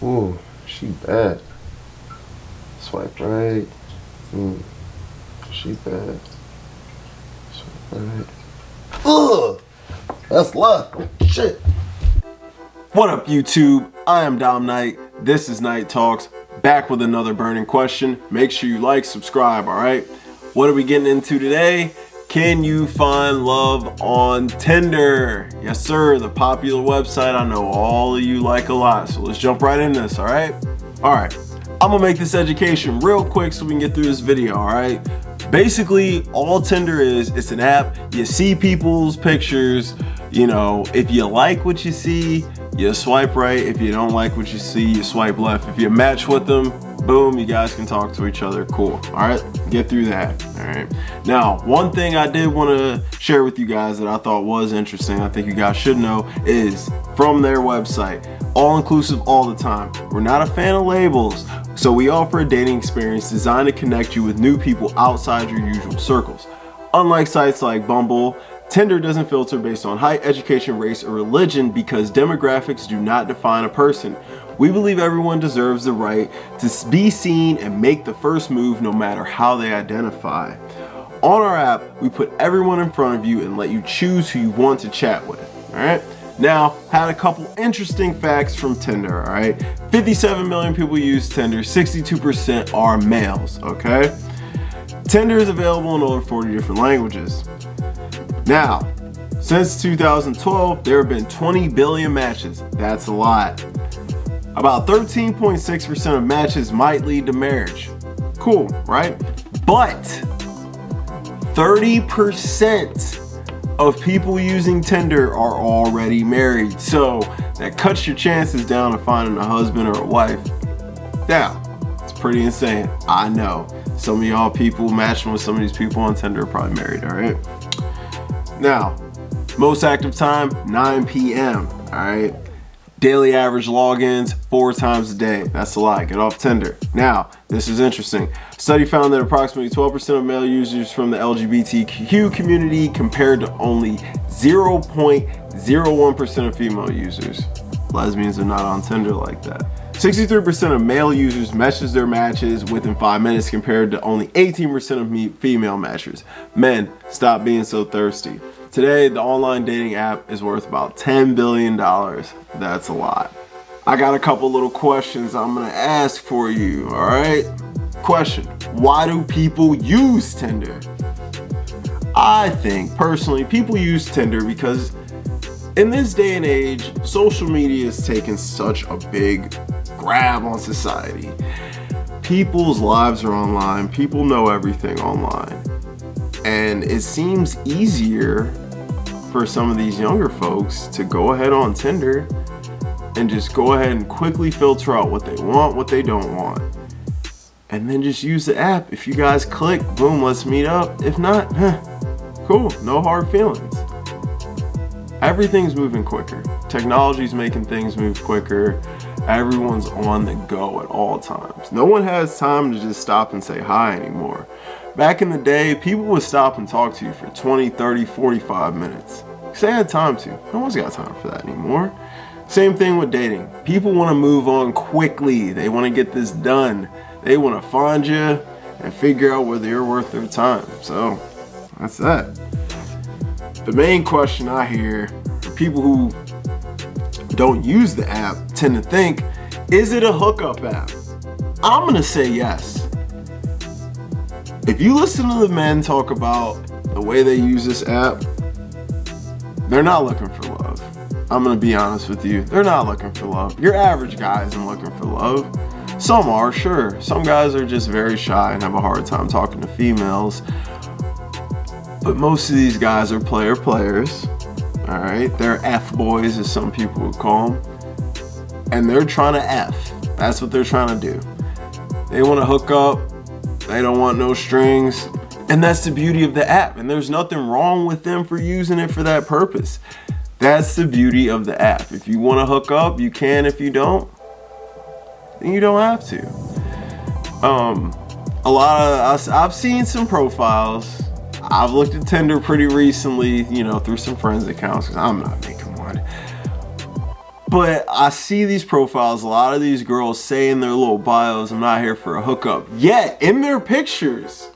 Ooh, she bad. Swipe right. She bad. Swipe right. Ugh! That's left. Shit. What up, YouTube? I am Dom Knight. This is Night Talks. Back with another burning question. Make sure you like, subscribe, alright? What are we getting into today? Can you find love on Tinder? Yes, sir. The popular website I know all of you like a lot. So let's jump right in this, alright? Alright. I'm gonna make this education real quick so we can get through this video, alright? Basically, all Tinder is, it's an app. You see people's pictures. You know, if you like what you see, you swipe right. If you don't like what you see, you swipe left. If you match with them, boom, you guys can talk to each other. Cool. All right, get through that. All right. Now, one thing I did want to share with you guys that I thought was interesting, I think you guys should know, is from their website. All inclusive all the time. We're not a fan of labels, so we offer a dating experience designed to connect you with new people outside your usual circles. Unlike sites like Bumble, Tinder doesn't filter based on height, education, race, or religion because demographics do not define a person. We believe everyone deserves the right to be seen and make the first move no matter how they identify. On our app, we put everyone in front of you and let you choose who you want to chat with, all right? Now, had a couple interesting facts from Tinder, all right? 57 million people use Tinder, 62% are males, okay? Tinder is available in over 40 different languages. Now, since 2012, there have been 20 billion matches. That's a lot. About 13.6% of matches might lead to marriage. Cool, right? But 30% of people using Tinder are already married. So that cuts your chances down of finding a husband or a wife. Now, it's pretty insane. I know. Some of y'all people matching with some of these people on Tinder are probably married, all right? Now, most active time, 9 p.m., all right? Daily average logins, 4 times a day. That's a lot. Get off Tinder. Now, this is interesting. Study found that approximately 12% of male users from the LGBTQ community compared to only 0.01% of female users. Lesbians are not on Tinder like that. 63% of male users message their matches within 5 minutes compared to only 18% of female matchers. Men, stop being so thirsty. Today, the online dating app is worth about $10 billion. That's a lot. I got a couple little questions I'm gonna ask for you, all right? Question, why do people use Tinder? I think, personally, people use Tinder because in this day and age, social media has taken such a big grab on society. People's lives are online. People know everything online. And it seems easier for some of these younger folks to go ahead on Tinder and just go ahead and quickly filter out what they want, what they don't want. And then just use the app. If you guys click, boom, let's meet up. If not, cool, no hard feelings. Everything's moving quicker. Technology's making things move quicker. Everyone's on the go at all times. No one has time to just stop and say hi anymore. Back in the day, people would stop and talk to you for 20, 30, 45 minutes. Because they had time to. No one's got time for that anymore. Same thing with dating. People want to move on quickly. They want to get this done. They want to find you and figure out whether you're worth their time. So, that's that. The main question I hear for people who don't use the app tend to think, is it a hookup app? I'm gonna say yes. If you listen to the men talk about the way they use this app, they're not looking for love. I'm gonna be honest with you, they're not looking for love. Your average guy isn't looking for love. Some are, sure. Some guys are just very shy and have a hard time talking to females. But most of these guys are players. All right, they're F-boys, as some people would call them. And they're trying to F. That's what they're trying to do. They want to hook up. They don't want no strings. And that's the beauty of the app. And there's nothing wrong with them for using it for that purpose. That's the beauty of the app. If you want to hook up, you can. If you don't, then you don't have to. I've seen some profiles. I've looked at Tinder pretty recently, you know, through some friends' accounts, because I'm not making one. But I see these profiles, a lot of these girls say in their little bios, I'm not here for a hookup. Yet, in their pictures,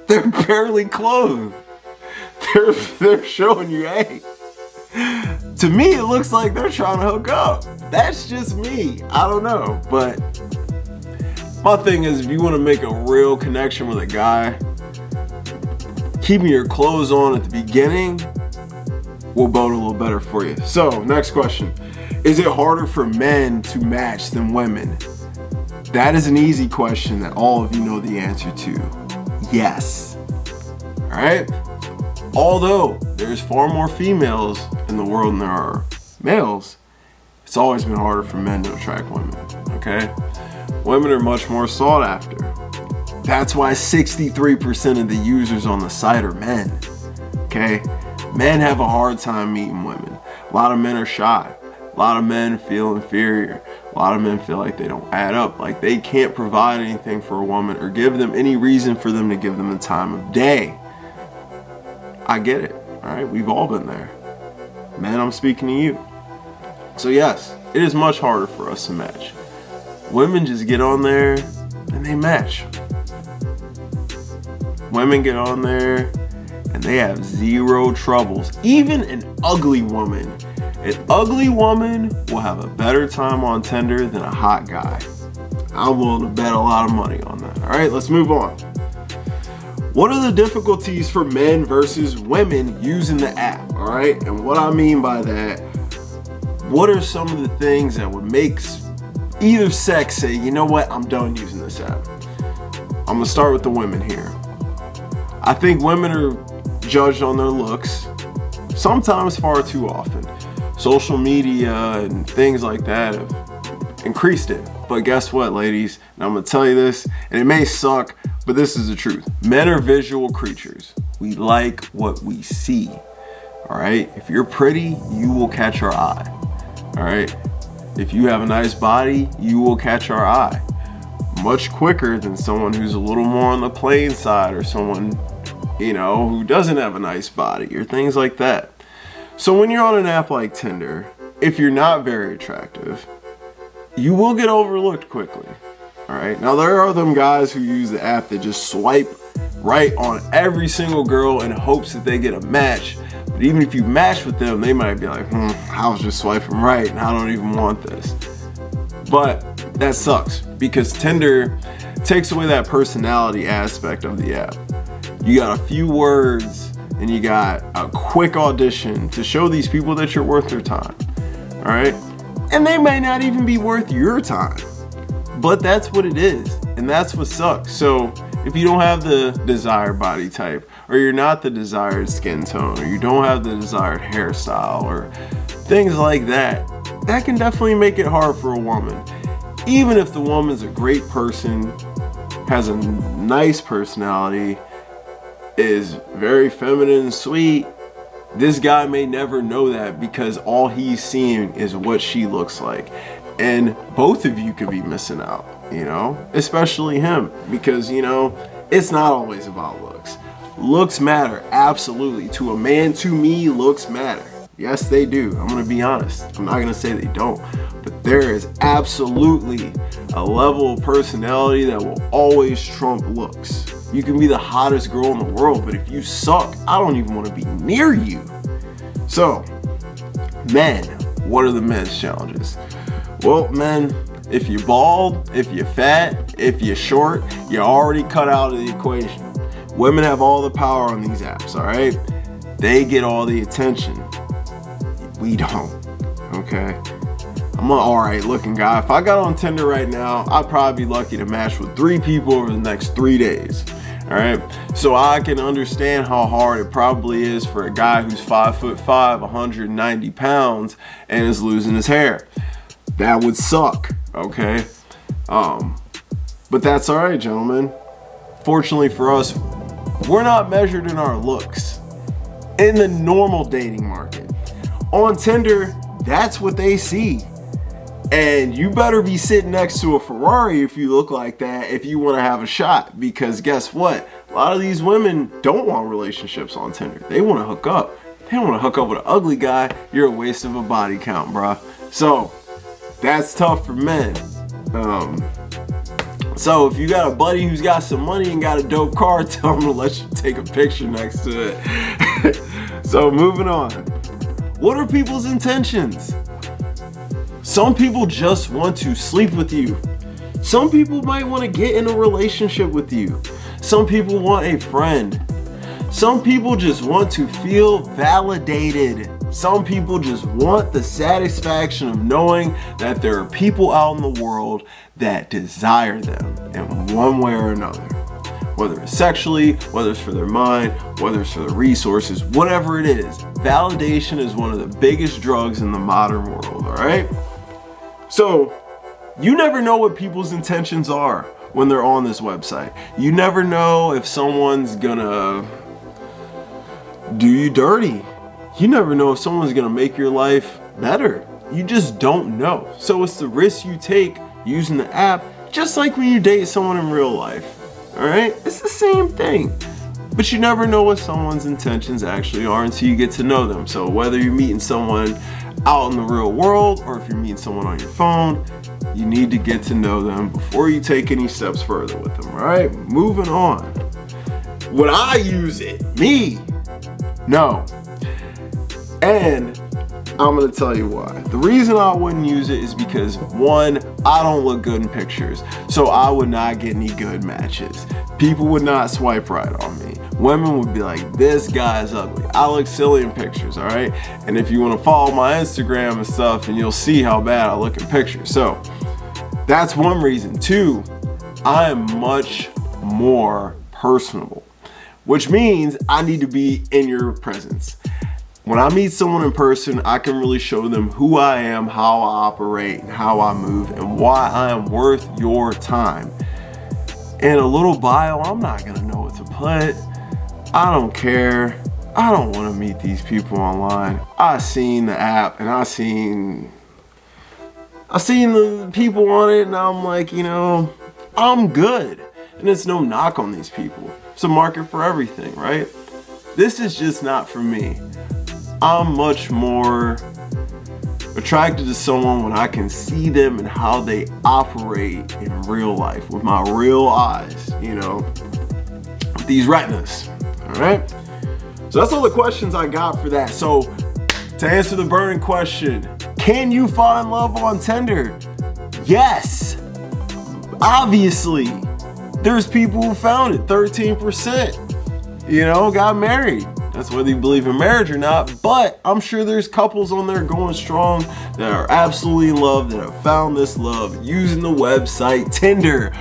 they're barely clothed. They're showing you, hey. To me, it looks like they're trying to hook up. That's just me. I don't know. But my thing is, if you want to make a real connection with a guy, keeping your clothes on at the beginning will bode a little better for you. So, next question. Is it harder for men to match than women? That is an easy question that all of you know the answer to. Yes. All right? Although there's far more females in the world than there are males, it's always been harder for men to attract women, okay? Women are much more sought after. That's why 63% of the users on the site are men, okay? Men have a hard time meeting women. A lot of men are shy. A lot of men feel inferior. A lot of men feel like they don't add up, like they can't provide anything for a woman or give them any reason for them to give them the time of day. I get it, all right? We've all been there. Man, I'm speaking to you. So yes, it is much harder for us to match. Women just get on there and they match. Women get on there and they have zero troubles. Even an ugly woman will have a better time on Tinder than a hot guy. I'm willing to bet a lot of money on that. All right, let's move on. What are the difficulties for men versus women using the app? All right, and what I mean by that, what are some of the things that would make either sex say, you know what, I'm done using this app? I'm gonna start with the women here. I think women are judged on their looks, sometimes far too often. Social media and things like that have increased it. But guess what, ladies? And I'm gonna tell you this, and it may suck, but this is the truth. Men are visual creatures. We like what we see. All right? If you're pretty, you will catch our eye. All right? If you have a nice body, you will catch our eye. Much quicker than someone who's a little more on the plain side or someone, who doesn't have a nice body or things like that. So when you're on an app like Tinder, if you're not very attractive, you will get overlooked quickly. All right. Now there are them guys who use the app that just swipe right on every single girl in hopes that they get a match. But even if you match with them, they might be like, I was just swiping right and I don't even want this. But that sucks because Tinder takes away that personality aspect of the app. You got a few words and you got a quick audition to show these people that you're worth their time. All right. And they may not even be worth your time. But that's what it is, and that's what sucks. So if you don't have the desired body type, or you're not the desired skin tone, or you don't have the desired hairstyle, or things like that, that can definitely make it hard for a woman. Even if the woman's a great person, has a nice personality, is very feminine and sweet, this guy may never know that because all he's seeing is what she looks like. And both of you could be missing out, especially him, because, it's not always about looks. Looks matter, absolutely. To a man, to me, looks matter. Yes, they do. I'm going to be honest. I'm not going to say they don't. But there is absolutely a level of personality that will always trump looks. You can be the hottest girl in the world, but if you suck, I don't even want to be near you. So, men, what are the men's challenges? Well, men, if you're bald, if you're fat, if you're short, you're already cut out of the equation. Women have all the power on these apps, all right? They get all the attention. We don't, okay? I'm an all right looking guy. If I got on Tinder right now, I'd probably be lucky to match with 3 people over the next 3 days, all right? So I can understand how hard it probably is for a guy who's 5'5", 190 pounds, and is losing his hair. That would suck, okay? But that's all right, gentlemen. Fortunately for us, we're not measured in our looks in the normal dating market. On Tinder, that's what they see. And you better be sitting next to a Ferrari if you look like that, if you want to have a shot. Because guess what? A lot of these women don't want relationships on Tinder. They want to hook up. They don't want to hook up with an ugly guy. You're a waste of a body count, bruh. So that's tough for men. So if you got a buddy who's got some money and got a dope car, tell him to let you take a picture next to it. So moving on. What are people's intentions? Some people just want to sleep with you. Some people might want to get in a relationship with you. Some people want a friend. Some people just want to feel validated. Some people just want the satisfaction of knowing that there are people out in the world that desire them in one way or another. Whether it's sexually, whether it's for their mind, whether it's for the resources, whatever it is. Validation is one of the biggest drugs in the modern world, all right? So, you never know what people's intentions are when they're on this website. You never know if someone's gonna do you dirty. You never know if someone's gonna make your life better. You just don't know. So it's the risk you take using the app, just like when you date someone in real life. All right? It's the same thing. But you never know what someone's intentions actually are until you get to know them. So whether you're meeting someone out in the real world or if you're meeting someone on your phone, you need to get to know them before you take any steps further with them. All right? Moving on. Would I use it? Me? No. And I'm gonna tell you why. The reason I wouldn't use it is because, one, I don't look good in pictures, so I would not get any good matches. People would not swipe right on me. Women would be like, this guy's ugly. I look silly in pictures, all right? And if you wanna follow my Instagram and stuff, and you'll see how bad I look in pictures. So that's one reason. Two, I am much more personable, which means I need to be in your presence. When I meet someone in person, I can really show them who I am, how I operate, and how I move, and why I am worth your time. In a little bio, I'm not gonna know what to put. I don't care. I don't wanna meet these people online. I seen the app and I seen the people on it, and I'm like, I'm good. And it's no knock on these people. It's a market for everything, right? This is just not for me. I'm much more attracted to someone when I can see them and how they operate in real life with my real eyes, with these retinas, all right? So that's all the questions I got for that. So to answer the burning question, can you find love on Tinder? Yes, obviously. There's people who found it, 13%, got married. That's whether you believe in marriage or not, but I'm sure there's couples on there going strong that are absolutely in love, that have found this love using the website Tinder.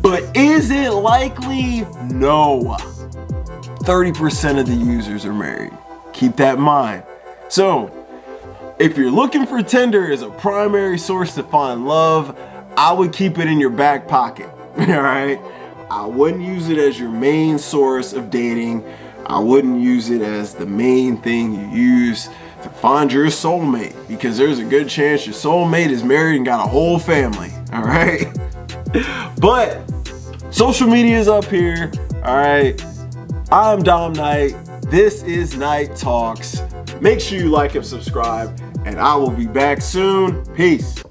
But is it likely? No. 30% of the users are married. Keep that in mind. So, if you're looking for Tinder as a primary source to find love, I would keep it in your back pocket, all right? I wouldn't use it as your main source of dating. I wouldn't use it as the main thing you use to find your soulmate, because there's a good chance your soulmate is married and got a whole family, all right? But social media is up here, all right? I'm Dom Knight. This is Night Talks. Make sure you like and subscribe, and I will be back soon. Peace.